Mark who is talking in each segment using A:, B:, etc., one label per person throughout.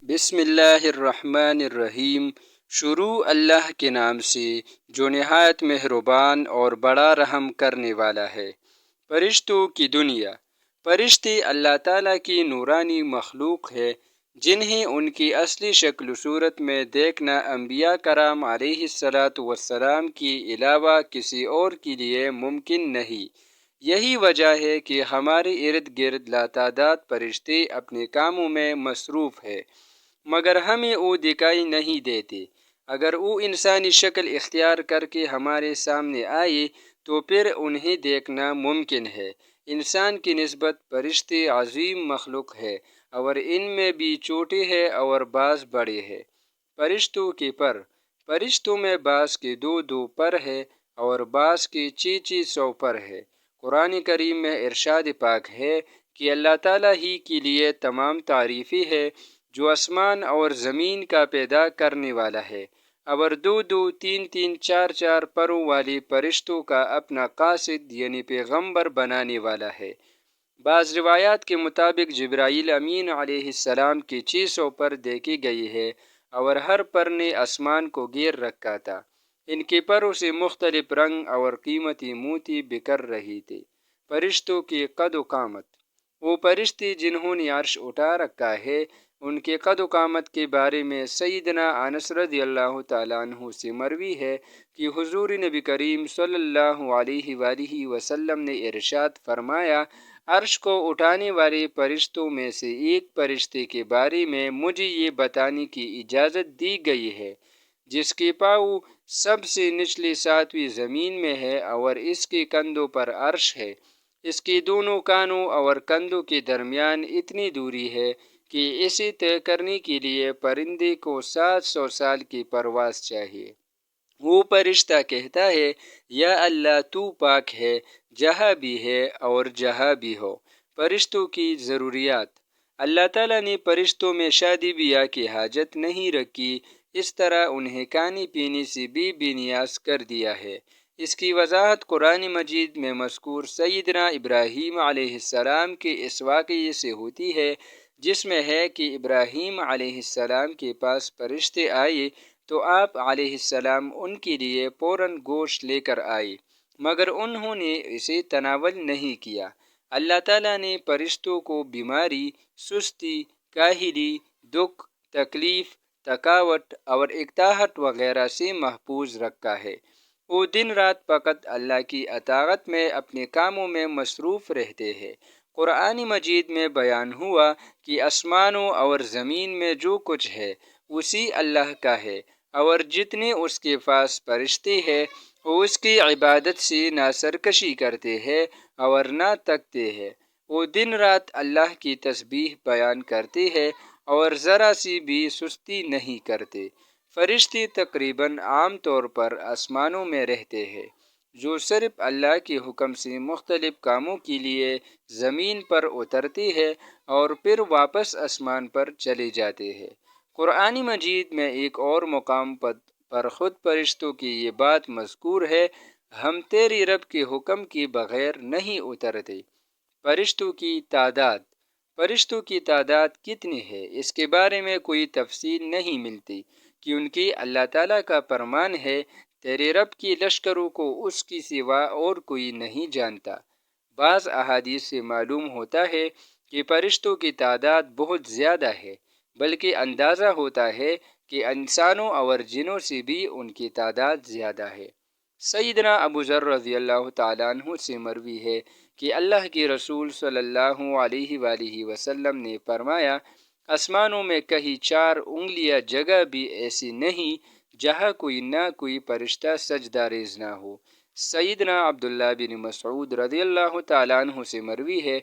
A: بسم اللہ الرحمن الرحیم۔ شروع اللہ کے نام سے جو نہایت مہربان اور بڑا رحم کرنے والا ہے۔ فرشتوں کی دنیا۔ فرشتے اللہ تعالیٰ کی نورانی مخلوق ہے جنہیں ان کی اصلی شکل و صورت میں دیکھنا انبیاء کرام علیہ الصلاۃ والسلام کے علاوہ کسی اور کے لیے ممکن نہیں۔ یہی وجہ ہے کہ ہمارے ارد گرد لاتعداد فرشتے اپنے کاموں میں مصروف ہیں، مگر ہمیں وہ دکھائی نہیں دیتے۔ اگر وہ انسانی شکل اختیار کر کے ہمارے سامنے آئے تو پھر انہیں دیکھنا ممکن ہے۔ انسان کی نسبت فرشتے عظیم مخلوق ہے، اور ان میں بھی چھوٹے ہیں اور بعض بڑے ہیں۔ فرشتوں کے پر۔ فرشتوں میں بعض کے دو پر ہے اور بعض کے 600 پر ہے۔ قرآن کریم میں ارشاد پاک ہے کہ اللہ تعالیٰ ہی کے لیے تمام تعریفیں ہے جو آسمان اور زمین کا پیدا کرنے والا ہے، اور دو تین چار پروں والے فرشتوں کا اپنا قاصد یعنی پیغمبر بنانے والا ہے۔ بعض روایات کے مطابق جبرائیل امین علیہ السلام کے 600 پر دیکھی گئی ہے، اور ہر پر نے آسمان کو گھیر رکھا تھا۔ ان کے پروں سے مختلف رنگ اور قیمتی موتی بکھر رہے تھے۔ فرشتوں کی قد و قامت۔ وہ فرشتے جنہوں نے عرش اٹھا رکھا ہے، ان کے قد و قامت کے بارے میں سیدنا انس رضی اللہ تعالیٰ عنہ سے مروی ہے کہ حضور نبی کریم صلی اللہ علیہ وآلہ وسلم نے ارشاد فرمایا، عرش کو اٹھانے والے فرشتوں میں سے ایک فرشتے کے بارے میں مجھے یہ بتانے کی اجازت دی گئی ہے جس کے پاؤں سب سے نچلے 7ویں زمین میں ہے اور اس کے کندھوں پر عرش ہے۔ اس کے دونوں کانوں اور کندھوں کے درمیان اتنی دوری ہے کہ اسے طے کرنے کے لیے پرندے کو 700 سال کی پرواز چاہیے۔ وہ فرشتہ کہتا ہے، یا اللہ تو پاک ہے جہاں بھی ہے اور جہاں بھی ہو۔ فرشتوں کی ضروریات۔ اللہ تعالیٰ نے فرشتوں میں شادی بیاہ کی حاجت نہیں رکھی، اس طرح انہیں کھانے پینے سے بھی بے نیاز کر دیا ہے۔ اس کی وضاحت قرآن مجید میں مذکور سیدنا ابراہیم علیہ السلام کے اس واقعے سے ہوتی ہے، جس میں ہے کہ ابراہیم علیہ السلام کے پاس فرشتے آئے تو آپ علیہ السلام ان کے لیے فوراً گوشت لے کر آئے، مگر انہوں نے اسے تناول نہیں کیا۔ اللہ تعالیٰ نے فرشتوں کو بیماری، سستی، کاہلی، دکھ، تکلیف، تھکاوٹ اور اکتاہٹ وغیرہ سے محفوظ رکھا ہے۔ وہ دن رات فقط اللہ کی اطاعت میں اپنے کاموں میں مصروف رہتے ہیں۔ قرآن مجید میں بیان ہوا کہ آسمانوں اور زمین میں جو کچھ ہے اسی اللہ کا ہے، اور جتنے اس کے پاس فرشتے ہیں وہ اس کی عبادت سے نہ سرکشی کرتے ہیں اور نہ تھکتے ہیں۔ وہ دن رات اللہ کی تسبیح بیان کرتے ہیں اور ذرا سی بھی سستی نہیں کرتے۔ فرشتے تقریباً عام طور پر آسمانوں میں رہتے ہیں، جو صرف اللہ کے حکم سے مختلف کاموں کے لیے زمین پر اترتے ہیں اور پھر واپس آسمان پر چلے جاتے ہیں۔ قرآن مجید میں ایک اور مقام پر خود فرشتوں کی یہ بات مذکور ہے، ہم تیرے رب کے حکم کے بغیر نہیں اترتے۔ فرشتوں کی تعداد۔ فرشتوں کی تعداد کتنی ہے اس کے بارے میں کوئی تفصیل نہیں ملتی، کیونکہ اللہ تعالیٰ کا فرمان ہے، تیرے رب کی لشکروں کو اس کی سوا اور کوئی نہیں جانتا۔ بعض احادیث سے معلوم ہوتا ہے کہ فرشتوں کی تعداد بہت زیادہ ہے، بلکہ اندازہ ہوتا ہے کہ انسانوں اور جنوں سے بھی ان کی تعداد زیادہ ہے۔ سیدنا ابو ذر رضی اللہ تعالیٰ عنہ سے مروی ہے کہ اللہ کے رسول صلی اللہ علیہ وآلہ وسلم نے فرمایا، آسمانوں میں کہیں 4 انگلیاں جگہ بھی ایسی نہیں جہاں کوئی نہ کوئی فرشتہ سجدہ ریز نہ ہو۔ سیدنا عبداللہ بن مسعود رضی اللہ تعالیٰ عنہ سے مروی ہے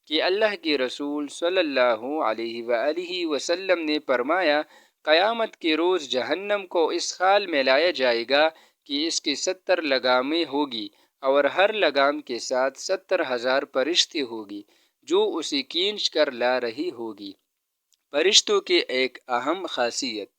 A: کہ اللہ کے رسول صلی اللہ علیہ وآلہ وسلم نے فرمایا، قیامت کے روز جہنم کو اس حال میں لایا جائے گا کہ اس کی 70 لگامیں ہوگی، اور ہر لگام کے ساتھ 70,000 فرشتے ہوگی جو اسے کھینچ کر لا رہی ہوگی۔ فرشتوں کی ایک اہم خاصیت۔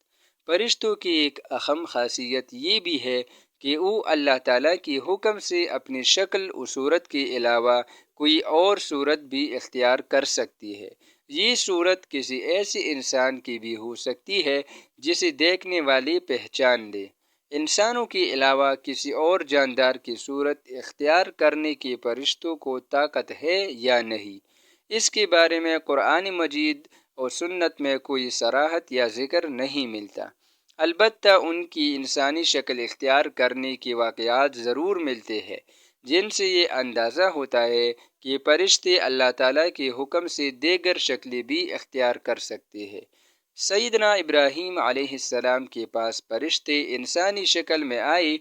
A: فرشتوں کی ایک اہم خاصیت یہ بھی ہے کہ وہ اللہ تعالیٰ کے حکم سے اپنی شکل و صورت کے علاوہ کوئی اور صورت بھی اختیار کر سکتی ہے۔ یہ صورت کسی ایسے انسان کی بھی ہو سکتی ہے جسے دیکھنے والے پہچان لے۔ انسانوں کے علاوہ کسی اور جاندار کی صورت اختیار کرنے کی فرشتوں کو طاقت ہے یا نہیں، اس کے بارے میں قرآن مجید اور سنت میں کوئی صراحت یا ذکر نہیں ملتا۔ البتہ ان کی انسانی شکل اختیار کرنے کے واقعات ضرور ملتے ہیں، جن سے یہ اندازہ ہوتا ہے کہ فرشتے اللہ تعالیٰ کے حکم سے دیگر شکلیں بھی اختیار کر سکتے ہیں۔ سیدنا ابراہیم علیہ السلام کے پاس فرشتے انسانی شکل میں آئے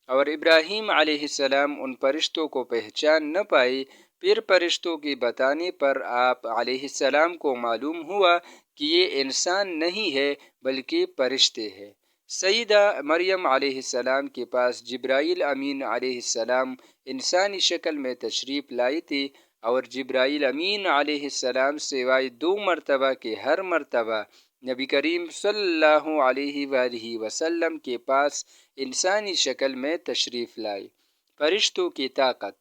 A: اور ابراہیم علیہ السلام ان فرشتوں کو پہچان نہ پائے۔ پھر فرشتوں کے بتانے پر آپ علیہ السلام کو معلوم ہوا کہ یہ انسان نہیں ہے بلکہ فرشتے ہیں۔ سیدہ مریم علیہ السلام کے پاس جبرائیل امین علیہ السلام انسانی شکل میں تشریف لائے تھے، اور جبرائیل امین علیہ السلام سوائے 2 مرتبہ کے ہر مرتبہ نبی کریم صلی اللہ علیہ وآلہ وسلم کے پاس انسانی شکل میں تشریف لائے۔ فرشتوں کی طاقت۔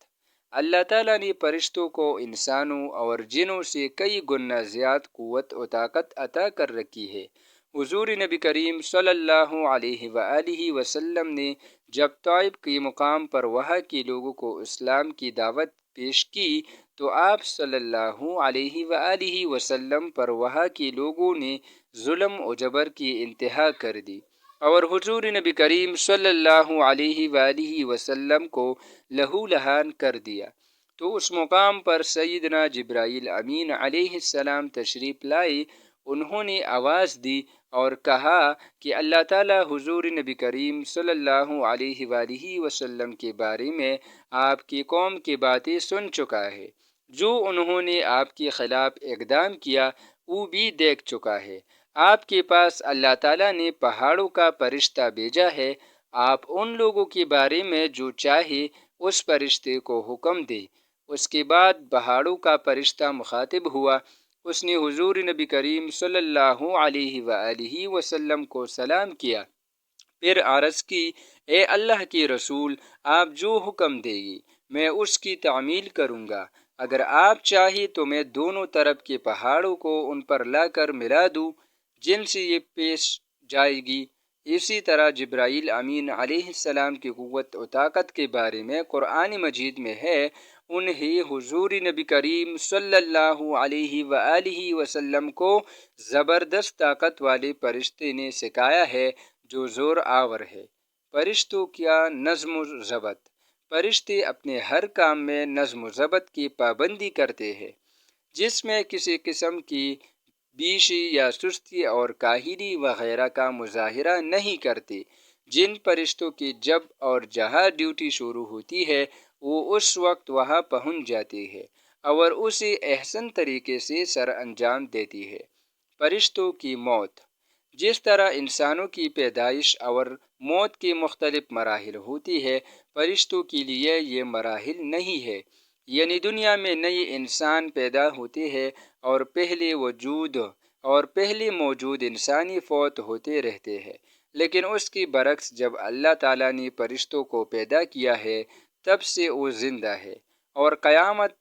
A: اللہ تعالیٰ نے فرشتوں کو انسانوں اور جنوں سے کئی گنا زیادہ قوت و طاقت عطا کر رکھی ہے۔ حضور نبی کریم صلی اللہ علیہ وآلہ وسلم نے جب طائف کے مقام پر وہاں کے لوگوں کو اسلام کی دعوت پیش کی تو آپ صلی اللہ علیہ وآلہ وسلم پر وہاں کے لوگوں نے ظلم و جبر کی انتہا کر دی، اور حضور نبی کریم صلی اللہ علیہ وآلہ وسلم کو لہو لہان کر دیا۔ تو اس مقام پر سیدنا جبرائیل امین علیہ السلام تشریف لائے۔ انہوں نے آواز دی اور کہا کہ اللہ تعالیٰ حضور نبی کریم صلی اللہ علیہ وآلہ وسلم کے بارے میں آپ کی قوم کی باتیں سن چکا ہے۔ جو انہوں نے آپ کے خلاف اقدام کیا وہ بھی دیکھ چکا ہے۔ آپ کے پاس اللہ تعالیٰ نے پہاڑوں کا فرشتہ بھیجا ہے۔ آپ ان لوگوں کے بارے میں جو چاہے اس فرشتے کو حکم دے۔ اس کے بعد پہاڑوں کا فرشتہ مخاطب ہوا۔ اس نے حضور نبی کریم صلی اللہ علیہ وآلہ وسلم کو سلام کیا، پھر عرض کی، اے اللہ کے رسول، آپ جو حکم دے گی میں اس کی تعمیل کروں گا۔ اگر آپ چاہے تو میں دونوں طرف کے پہاڑوں کو ان پر لا کر ملا دوں جن سے یہ پیش جائے گی۔ اسی طرح جبرائیل امین علیہ السلام کی قوت و طاقت کے بارے میں قرآن مجید میں ہے، انہیں حضور نبی کریم صلی اللہ علیہ وآلہ وسلم کو زبردست طاقت والے فرشتے نے سکھایا ہے جو زور آور ہے۔ فرشتوں کیا نظم و ضبط۔ فرشتے اپنے ہر کام میں نظم و ضبط کی پابندی کرتے ہیں، جس میں کسی قسم کی بیشی یا سستی اور کاہلی وغیرہ کا مظاہرہ نہیں کرتے۔ جن فرشتوں کی جب اور جہاں ڈیوٹی شروع ہوتی ہے وہ اس وقت وہاں پہنچ جاتے ہیں اور اسے احسن طریقے سے سر انجام دیتی ہے۔ فرشتوں کی موت۔ جس طرح انسانوں کی پیدائش اور موت کے مختلف مراحل ہوتی ہے، فرشتوں کے لیے یہ مراحل نہیں ہے، یعنی دنیا میں نئے انسان پیدا ہوتے ہیں اور پہلے موجود انسانی فوت ہوتے رہتے ہیں، لیکن اس کے برعکس جب اللہ تعالیٰ نے فرشتوں کو پیدا کیا ہے تب سے وہ زندہ ہے، اور قیامت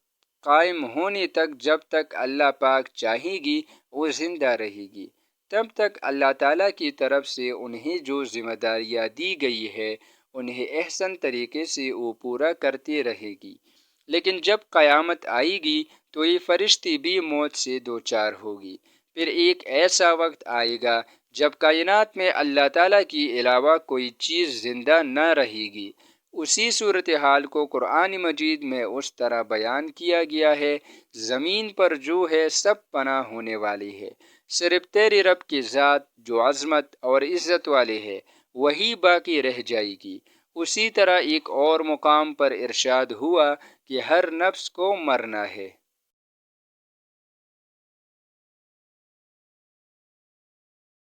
A: قائم ہونے تک جب تک اللہ پاک چاہے گی وہ زندہ رہے گی، تب تک اللہ تعالیٰ کی طرف سے انہیں جو ذمہ داریاں دی گئی ہے انہیں احسن طریقے سے وہ پورا کرتے رہے گی۔ لیکن جب قیامت آئے گی تو یہ فرشتے بھی موت سے دوچار ہوگی۔ پھر ایک ایسا وقت آئے گا جب کائنات میں اللہ تعالیٰ کے علاوہ کوئی چیز زندہ نہ رہے گی۔ اسی صورتحال کو قرآن مجید میں اس طرح بیان کیا گیا ہے، زمین پر جو ہے سب پناہ ہونے والی ہے، صرف تیرے رب کی ذات جو عظمت اور عزت والے ہے وہی باقی رہ جائے گی۔ اسی طرح ایک اور مقام پر ارشاد ہوا کہ ہر نفس کو مرنا ہے۔